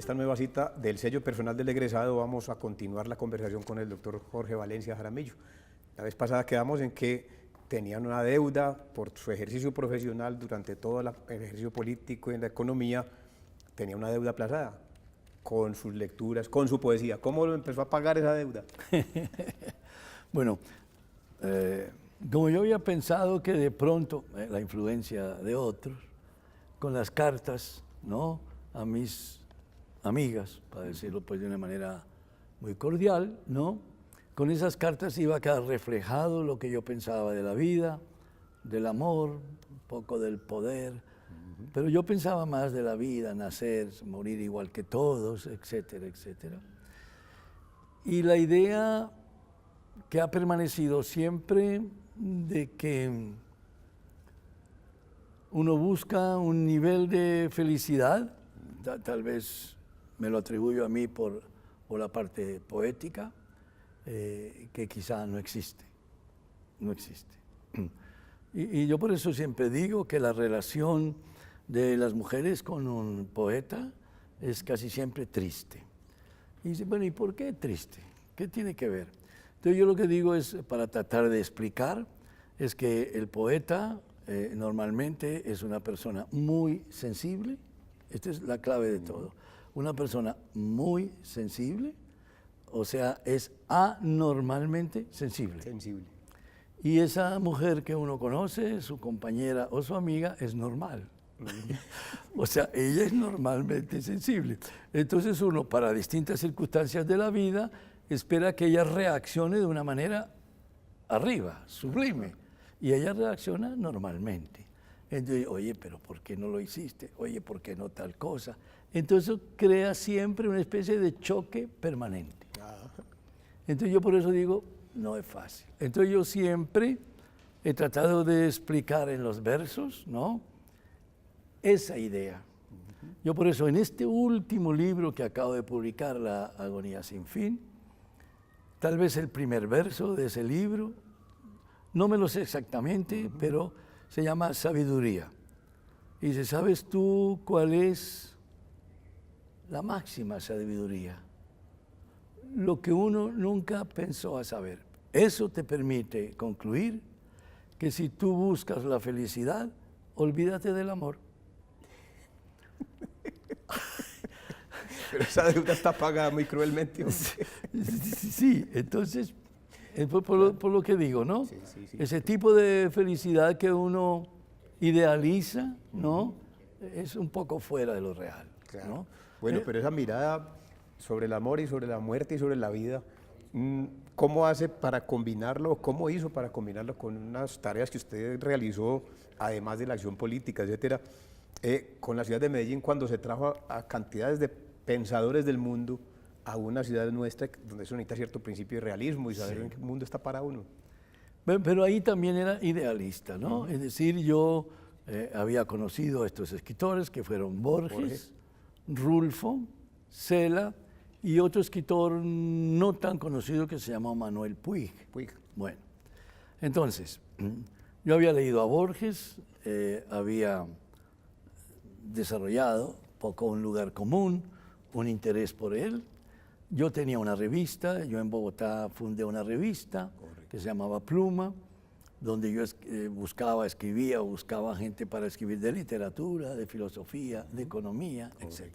esta nueva cita del sello personal del egresado vamos a continuar la conversación con el doctor Jorge Valencia Jaramillo. La vez pasada quedamos en que tenían una deuda por su ejercicio profesional durante todo el ejercicio político y en la economía, tenía una deuda aplazada con sus lecturas, con su poesía. ¿Cómo lo empezó a pagar esa deuda? Bueno, como yo había pensado que de pronto la influencia de otros, con las cartas, ¿no?, a mis amigas, para decirlo pues de una manera muy cordial, ¿no?, con esas cartas iba a quedar reflejado lo que yo pensaba de la vida, del amor, un poco del poder, pero yo pensaba más de la vida, nacer, morir igual que todos, etcétera, etcétera. Y la idea que ha permanecido siempre de que uno busca un nivel de felicidad, tal vez me lo atribuyo a mí por la parte poética, que quizá no existe, no existe. Y yo por eso siempre digo que la relación de las mujeres con un poeta es casi siempre triste. Y dice, bueno, ¿y por qué triste? ¿Qué tiene que ver? Entonces yo lo que digo es, para tratar de explicar, es que el poeta normalmente es una persona muy sensible, esta es la clave de todo, una persona muy sensible, o sea, es anormalmente sensible. Sensible. Y esa mujer que uno conoce, su compañera o su amiga, es normal. O sea, ella es normalmente sensible. Entonces uno, para distintas circunstancias de la vida, espera que ella reaccione de una manera arriba, sublime. Y ella reacciona normalmente. Entonces, oye, pero ¿por qué no lo hiciste? Oye, ¿por qué no tal cosa? Entonces eso crea siempre una especie de choque permanente. Entonces yo por eso digo, no es fácil. Entonces yo siempre he tratado de explicar en los versos, ¿no?, esa idea. Yo por eso en este último libro que acabo de publicar, La agonía sin fin, tal vez el primer verso de ese libro, no me lo sé exactamente, pero se llama Sabiduría. Y dice, ¿sabes tú cuál es la máxima sabiduría? Lo que uno nunca pensó a saber. Eso te permite concluir que si tú buscas la felicidad, olvídate del amor. Pero esa deuda está pagada muy cruelmente. Sí, entonces, por lo que digo, ¿no? Sí. Ese tipo de felicidad que uno idealiza, ¿no?, es un poco fuera de lo real, Claro. ¿no? Bueno, pero esa mirada sobre el amor y sobre la muerte y sobre la vida, ¿cómo hace para combinarlo? ¿Cómo hizo para combinarlo con unas tareas que usted realizó, además de la acción política, etcétera, con la ciudad de Medellín, cuando se trajo a cantidades de pensadores del mundo a una ciudad nuestra donde eso necesita cierto principio de realismo y saber en qué mundo está para uno? Pero ahí también era idealista, ¿no? Es decir, yo había conocido a estos escritores que fueron Borges, Rulfo, Cela y otro escritor no tan conocido que se llamó Manuel Puig. Bueno, entonces, yo había leído a Borges, había desarrollado poco un lugar común, un interés por él. Yo tenía una revista, yo en Bogotá fundé una revista que se llamaba Pluma, donde yo buscaba gente para escribir de literatura, de filosofía, de economía, etc.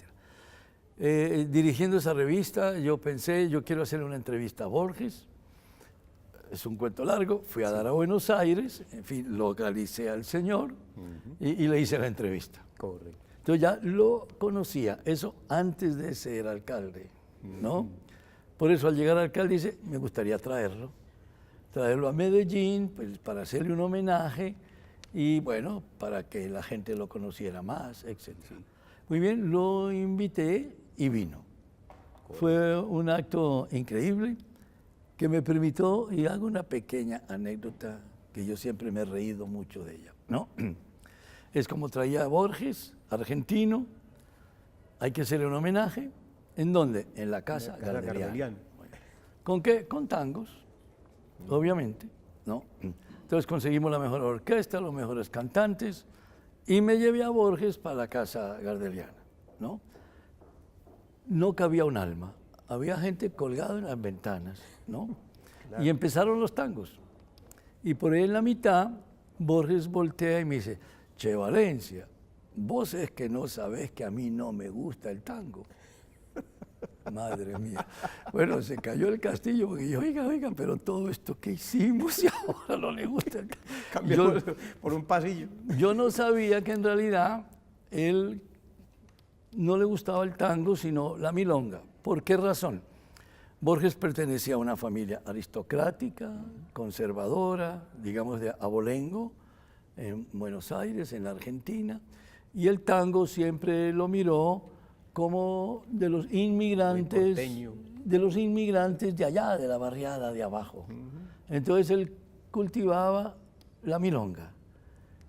Dirigiendo esa revista, yo pensé, yo quiero hacer una entrevista a Borges. Es un cuento largo, fui a dar a Buenos Aires, en fin, localicé al señor y le hice la entrevista. Correcto. Entonces ya lo conocía, eso antes de ser alcalde, ¿no? Por eso al llegar al alcalde dice, me gustaría traerlo a Medellín, pues para hacerle un homenaje y bueno, para que la gente lo conociera más, etc. Muy bien, lo invité y vino. Fue un acto increíble que me permitió, y hago una pequeña anécdota que yo siempre me he reído mucho de ella, ¿no? Es como traía a Borges, argentino, hay que hacerle un homenaje. ¿En dónde? En la Casa Gardeliana. Bueno, ¿con qué? Con tangos, obviamente, ¿no? Entonces conseguimos la mejor orquesta, los mejores cantantes, y me llevé a Borges para la Casa Gardeliana, ¿no? no cabía un alma. Había gente colgada en las ventanas, ¿no? Y empezaron los tangos. Y por ahí en la mitad, Borges voltea y me dice, Che Valencia, vos es que no sabés que a mí no me gusta el tango. Madre mía. Bueno, se cayó el castillo porque yo, oiga, pero todo esto que hicimos y ahora no le gusta el tango. Cambió por un pasillo. Yo no sabía que en realidad él no le gustaba el tango, sino la milonga. ¿Por qué razón? Borges pertenecía a una familia aristocrática, conservadora, digamos de abolengo, en Buenos Aires, en la Argentina, y el tango siempre lo miró como de los inmigrantes, de allá, de la barriada de abajo. Entonces él cultivaba la milonga,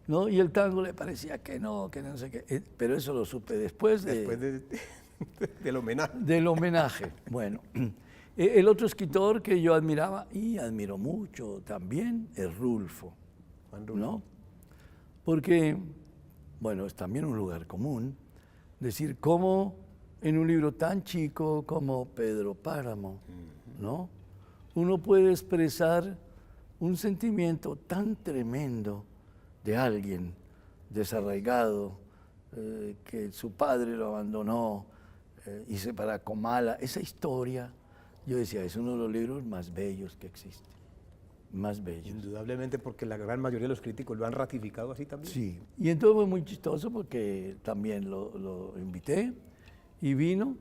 ¿no? Y el tango le parecía que no sé qué. Pero eso lo supe después del homenaje. Del homenaje. Bueno, el otro escritor que yo admiraba y admiro mucho también es Rulfo. Juan Rulfo. ¿No? Porque, bueno, es también un lugar común decir cómo en un libro tan chico como Pedro Páramo, ¿no? Uno puede expresar un sentimiento tan tremendo de alguien desarraigado, que su padre lo abandonó y se para Comala. Esa historia, yo decía, es uno de los libros más bellos que existe. Más bellos. Indudablemente, porque la gran mayoría de los críticos lo han ratificado así también. Sí, y entonces fue muy chistoso porque también lo invité y vino,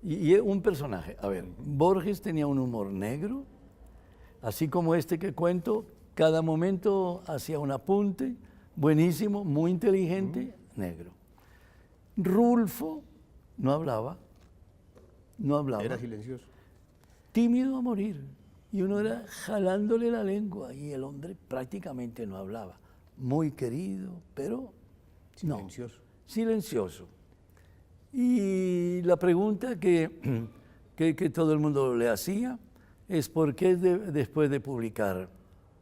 y es un personaje. A ver, Borges tenía un humor negro, así como este que cuento, cada momento hacía un apunte, buenísimo, muy inteligente, negro. Rulfo no hablaba. Era silencioso. Tímido a morir. Y uno era jalándole la lengua y el hombre prácticamente no hablaba. Muy querido, pero silencioso. No, silencioso. Y la pregunta que todo el mundo le hacía es por qué después de publicar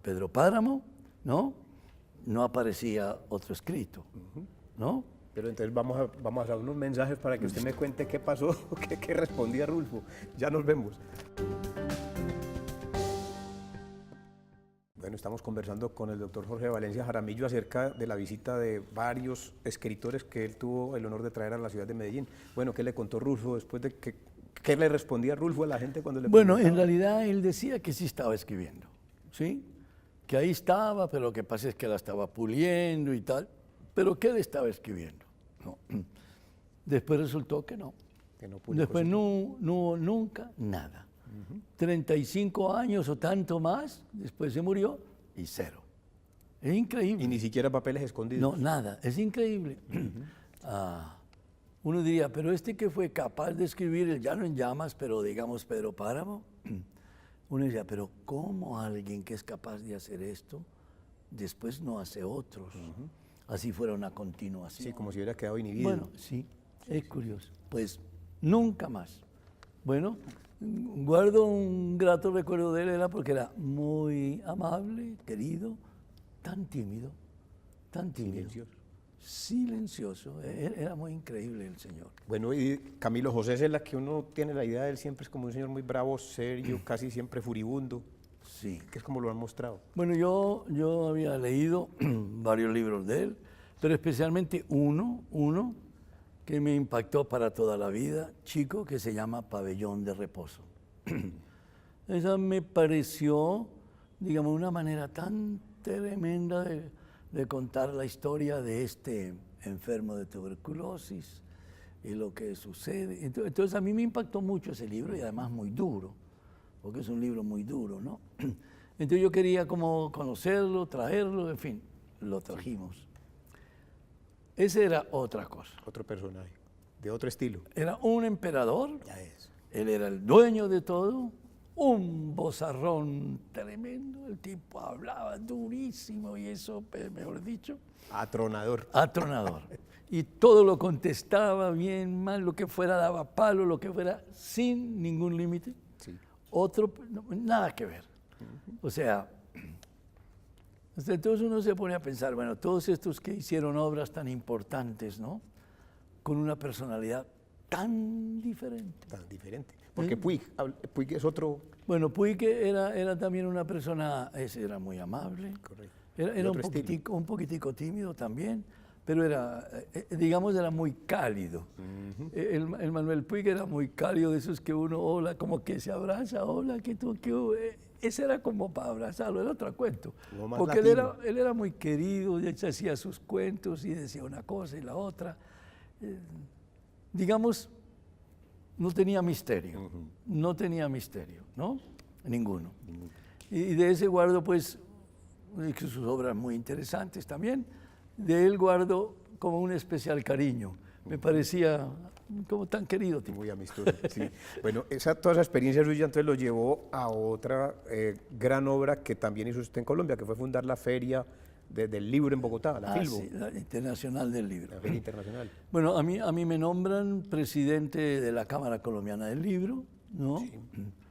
Pedro Páramo, no aparecía otro escrito, ¿no? Pero entonces vamos a hacer unos mensajes para que usted me cuente qué pasó, qué respondía Rulfo. Ya nos vemos. Bueno, estamos conversando con el doctor Jorge Valencia Jaramillo acerca de la visita de varios escritores que él tuvo el honor de traer a la ciudad de Medellín. bueno, ¿qué le contó Rulfo después de que... ¿Qué le respondía Rulfo a la gente cuando le Bueno, preguntaba? en realidad él decía que sí estaba escribiendo, ¿sí? Que ahí estaba, pero lo que pasa es que la estaba puliendo y tal. Pero que él estaba escribiendo. No. Después resultó que no. Que no publicó. Después no hubo nunca nada. 35 años o tanto más, después se murió y cero. Es increíble. Y ni siquiera papeles escondidos. No, nada, es increíble. Uno diría, pero este que fue capaz de escribir El Llano en Llamas, pero digamos Pedro Páramo, uno diría, pero ¿cómo alguien que es capaz de hacer esto después no hace otros? Así fuera una continuación. Sí, como si hubiera quedado inhibido. Bueno, sí, es curioso. Pues nunca más. Bueno, guardo un grato recuerdo de él, era porque era muy amable, querido, tan tímido, tan tímido. Silencioso. Era muy increíble el señor. Bueno, y Camilo José es la que uno tiene la idea de él siempre es como un señor muy bravo, serio, casi siempre furibundo. Sí. Que es como lo han mostrado. Bueno, yo había leído varios libros de él, pero especialmente uno que me impactó para toda la vida, chico, que se llama Pabellón de Reposo. Esa me pareció, digamos, una manera tan tremenda de contar la historia de este enfermo de tuberculosis y lo que sucede. Entonces a mí me impactó mucho ese libro y además muy duro, porque es un libro muy duro, ¿no? Entonces yo quería como conocerlo, traerlo, en fin, lo trajimos. Ese era otra cosa. Otro personaje, de otro estilo. Era un emperador, Ya es. él era el dueño de todo, un vozarrón tremendo, el tipo hablaba durísimo y eso, mejor dicho. Atronador. Atronador. Y todo lo contestaba bien, mal, lo que fuera daba palo, lo que fuera, sin ningún límite. Sí. Otro, nada que ver. O sea, entonces uno se pone a pensar, bueno, todos estos que hicieron obras tan importantes, ¿no? Con una personalidad tan diferente. Tan diferente. Porque Puig es otro... Bueno, Puig era también una persona, ese era muy amable. Correcto. Era un poquitico tímido también, pero era, digamos, era muy cálido. El Manuel Puig era muy cálido, de esos que uno, hola, como que se abraza, hola, que tú, que... Ese era como para abrazarlo, era otro cuento. Porque él era muy querido, y él se hacía sus cuentos y decía una cosa y la otra. Digamos, no tenía misterio, no tenía misterio, ¿no? Ninguno. Y de ese guardo, pues, sus obras muy interesantes también, de él guardo como un especial cariño. Me parecía como tan querido. Tipo. Muy amistoso, sí. Bueno, toda esa experiencia suya entonces lo llevó a otra gran obra que también hizo usted en Colombia, que fue fundar la Feria del Libro en Bogotá, la Filbo. Sí, la Internacional del Libro. La Feria Internacional. Bueno, a mí me nombran presidente de la Cámara Colombiana del Libro, ¿no? Sí.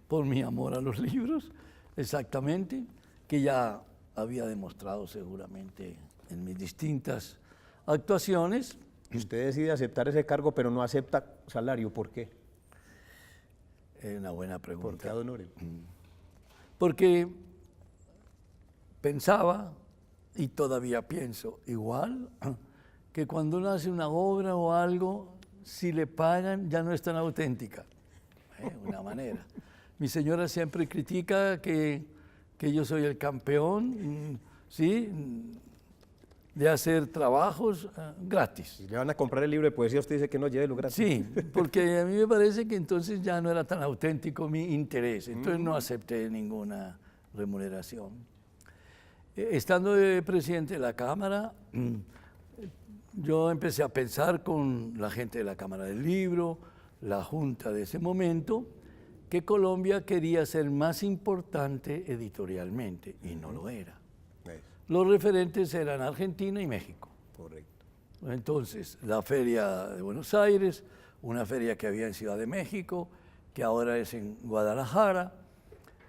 Por mi amor a los libros, exactamente, que ya había demostrado seguramente en mis distintas actuaciones. Usted decide aceptar ese cargo, pero no acepta salario, ¿por qué? Es una buena pregunta. ¿Por qué ad honorem? Porque pensaba, y todavía pienso igual, que cuando uno hace una obra o algo, si le pagan ya no es tan auténtica. Una manera. Mi señora siempre critica que yo soy el campeón, ¿sí?, de hacer trabajos gratis. Si le van a comprar el libro de poesía, usted dice que no, llévelo gratis. Sí, porque a mí me parece que entonces ya no era tan auténtico mi interés, entonces no acepté ninguna remuneración. Estando de presidente de la Cámara, yo empecé a pensar con la gente de la Cámara del Libro, la Junta de ese momento, que Colombia quería ser más importante editorialmente, y no lo era. Los referentes eran Argentina y México. Correcto. Entonces, la Feria de Buenos Aires, una feria que había en Ciudad de México, que ahora es en Guadalajara.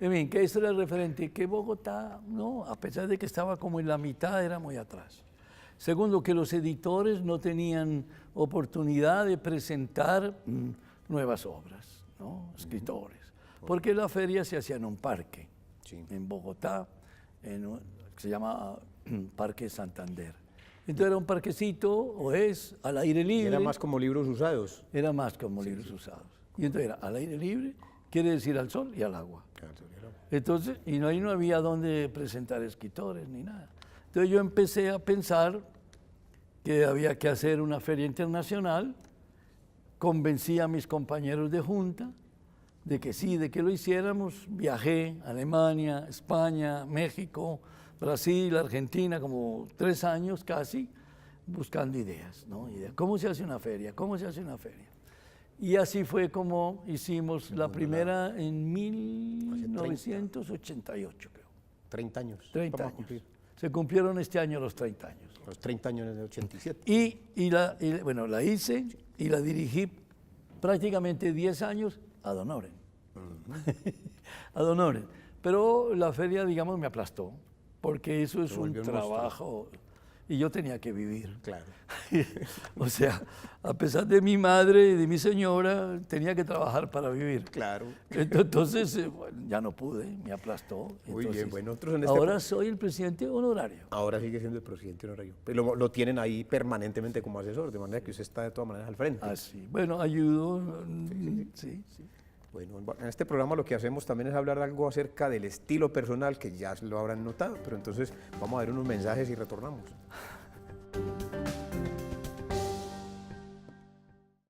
En fin, que eso era el referente, que Bogotá, no, a pesar de que estaba como en la mitad, era muy atrás. Segundo, que los editores no tenían oportunidad de presentar nuevas obras, ¿no? Escritores. Porque la feria se hacía en un parque, sí, en Bogotá, se llama Parque Santander. Entonces era un parquecito, o es, al aire libre. Era más como libros usados. Era más como libros usados. Y entonces era al aire libre, quiere decir al sol y al agua. Entonces, y ahí no había dónde presentar escritores ni nada. Entonces yo empecé a pensar que había que hacer una feria internacional, convencí a mis compañeros de junta de que sí, de que lo hiciéramos. Viajé a Alemania, España, México, Brasil, Argentina, como 3 años casi, buscando ideas, ¿no? ¿Cómo se hace una feria? ¿Cómo se hace una feria? Y así fue como hicimos la primera en 1988, creo. 30 años. 30 años. Se cumplieron este año los 30 años. Los 30 años en el 87. Bueno, la hice y la dirigí prácticamente 10 años ad honorem. Ad honorem. Pero la feria, digamos, me aplastó, porque eso es un trabajo y yo tenía que vivir. Claro. O sea, a pesar de mi madre y de mi señora, tenía que trabajar para vivir. Claro. Entonces, bueno, ya no pude, me aplastó. Muy bien, bueno. Ahora soy el presidente honorario. Ahora sigue siendo el presidente honorario. Pero lo tienen ahí permanentemente como asesor, de manera que usted está de todas maneras al frente. Ah, sí. Bueno, ayudo. Sí. Bueno, en este programa lo que hacemos también es hablar algo acerca del estilo personal, que ya lo habrán notado, pero entonces vamos a ver unos mensajes y retornamos.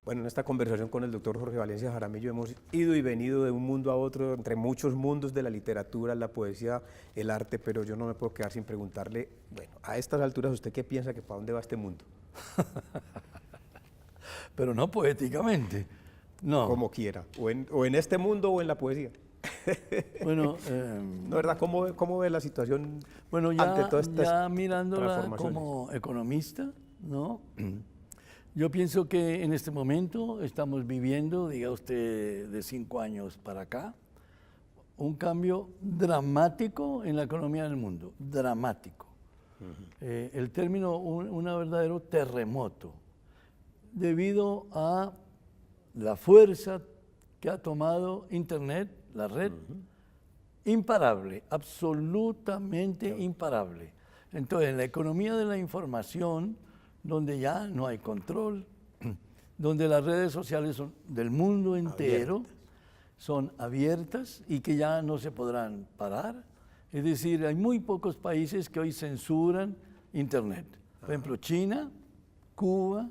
Bueno, en esta conversación con el doctor Jorge Valencia Jaramillo hemos ido y venido de un mundo a otro, entre muchos mundos de la literatura, la poesía, el arte, pero yo no me puedo quedar sin preguntarle, bueno, a estas alturas, ¿usted qué piensa que para dónde va este mundo? Pero no poéticamente. No. Como quiera, o en este mundo o en la poesía. Bueno, ¿no, verdad? ¿Cómo ve la situación ante todas estas ya mirándola como economista, ¿no? Yo pienso que en este momento estamos viviendo, diga usted, de 5 años para acá, un cambio dramático en la economía del mundo, dramático. El término, un verdadero terremoto, debido a la fuerza que ha tomado Internet, la red, imparable, absolutamente imparable. Entonces, en la economía de la información, donde ya no hay control, donde las redes sociales son del mundo entero, son abiertas y que ya no se podrán parar. Es decir, hay muy pocos países que hoy censuran Internet. Por ejemplo, China, Cuba,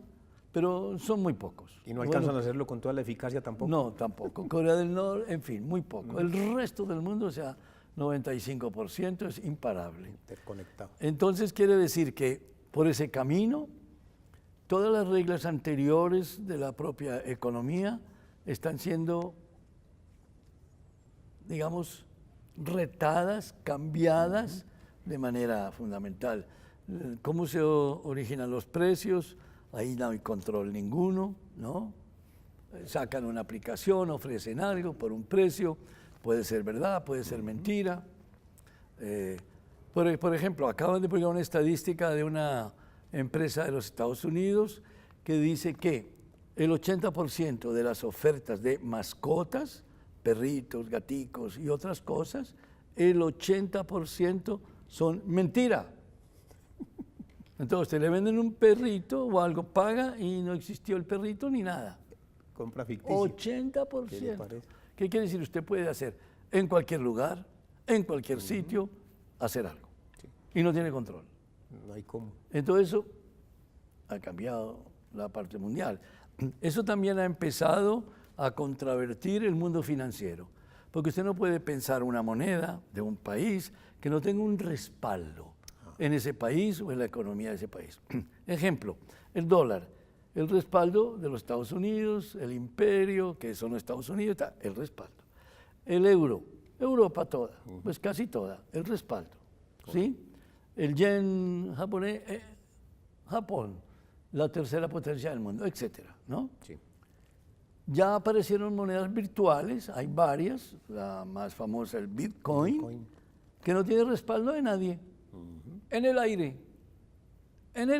pero son muy pocos. ¿Y no alcanzan a hacerlo con toda la eficacia tampoco? No, tampoco. Corea del Norte, en fin, muy poco. El resto del mundo, o sea, 95% es imparable. Interconectado. Entonces quiere decir que por ese camino, todas las reglas anteriores de la propia economía están siendo, digamos, retadas, cambiadas de manera fundamental. ¿Cómo se originan los precios? Ahí no hay control ninguno, ¿no? Sacan una aplicación, ofrecen algo por un precio, puede ser verdad, puede ser mentira. Por ejemplo, acaban de publicar una estadística de una empresa de los Estados Unidos que dice que el 80% de las ofertas de mascotas, perritos, gaticos y otras cosas, el 80% son mentira. Entonces, te le venden un perrito o algo, paga y no existió el perrito ni nada. Compra ficticia. 80%. ¿Qué le parece? ¿Qué quiere decir? Usted puede hacer en cualquier lugar, en cualquier sitio, hacer algo. Sí. Y no tiene control. No hay cómo. Entonces, eso ha cambiado la parte mundial. Eso también ha empezado a contravertir el mundo financiero. Porque usted no puede pensar una moneda de un país que no tenga un respaldo en ese país o en la economía de ese país. Ejemplo, el dólar, el respaldo de los Estados Unidos, el imperio, que son los Estados Unidos, está el respaldo. El euro, Europa toda, pues casi toda, el respaldo. ¿Sí? El yen japonés, Japón, la tercera potencia del mundo, etcétera, ¿no? Sí. Ya aparecieron monedas virtuales, hay varias, la más famosa, el Bitcoin, que no tiene respaldo de nadie. En el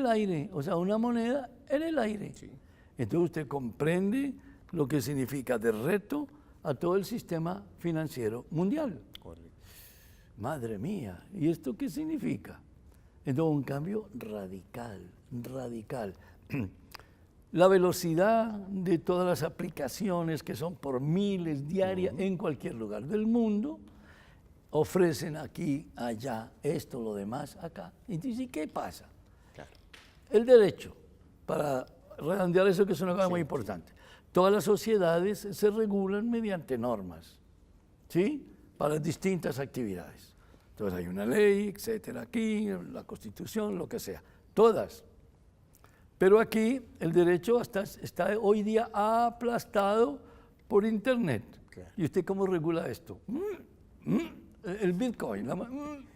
aire, o sea, una moneda en el aire. Sí. Entonces usted comprende lo que significa de reto a todo el sistema financiero mundial. Correcto. Madre mía, ¿y esto qué significa? Entonces un cambio radical. La velocidad de todas las aplicaciones que son por miles diarias en cualquier lugar del mundo, ofrecen aquí, allá, esto, lo demás, acá. Entonces, ¿qué pasa? Claro. El derecho, para redondear eso que es una cosa muy importante. Todas las sociedades se regulan mediante normas, ¿sí? Para distintas actividades. Entonces hay una ley, etcétera, aquí, la Constitución, lo que sea, todas. Pero aquí el derecho está hoy día aplastado por Internet. Claro. ¿Y usted cómo regula esto? El Bitcoin.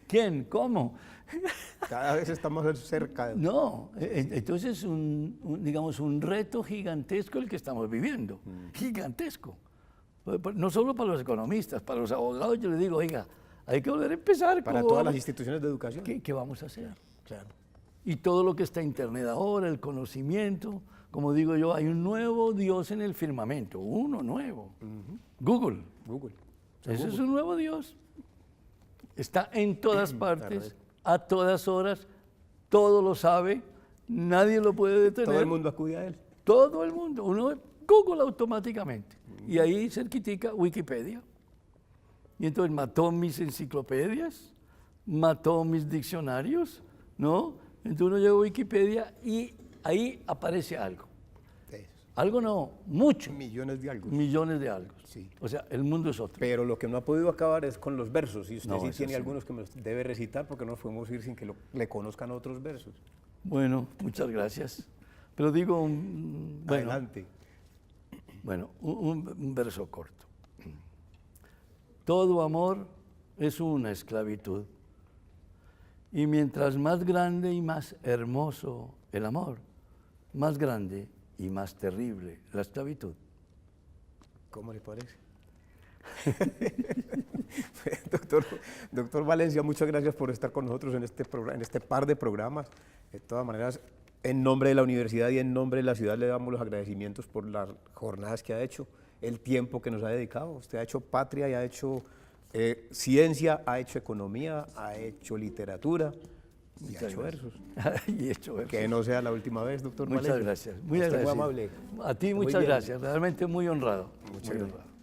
¿Quién? ¿Cómo? Cada vez estamos más cerca. No, entonces digamos un reto gigantesco el que estamos viviendo. Gigantesco. No solo para los economistas, para los abogados yo les digo, oiga, hay que volver a empezar. Para todas las instituciones de educación. ¿Qué vamos a hacer? Claro. Y todo lo que está en Internet ahora, el conocimiento, como digo yo, hay un nuevo Dios en el firmamento, uno nuevo. Google. Ese es un nuevo Dios. Está en todas partes, a todas horas, todo lo sabe, nadie lo puede detener. Todo el mundo acude a él. Todo el mundo. Uno Google automáticamente. Y ahí cerquitica Wikipedia. Y entonces mató mis enciclopedias, mató mis diccionarios, ¿no? Entonces uno llega a Wikipedia y ahí aparece algo. Algo no, mucho. Millones de algo. Millones de algo. Sí. O sea, el mundo es otro. Pero lo que no ha podido acabar es con los versos. Y usted No, sí tiene sí. algunos que me los debe recitar porque no nos podemos ir sin que le conozcan otros versos. Bueno, muchas gracias. Pero digo, bueno, Adelante. Bueno, un verso corto. Todo amor es una esclavitud. Y mientras más grande y más hermoso el amor, más grande y más terrible la esclavitud. ¿Cómo le parece? Doctor Valencia, muchas gracias por estar con nosotros en este par de programas. De todas maneras, En nombre de la universidad y en nombre de la ciudad le damos los agradecimientos por las jornadas que ha hecho, el tiempo que nos ha dedicado. Usted ha hecho patria y ha hecho ciencia, ha hecho economía, ha hecho literatura y ha hecho versos. Y he hecho versos. Que no sea la última vez, doctor Muchas Malejo. gracias. Muy Usted agradecido. muy amable. A ti Muy muchas bien. gracias. Realmente muy honrado. Muchas Muy gracias. honrado.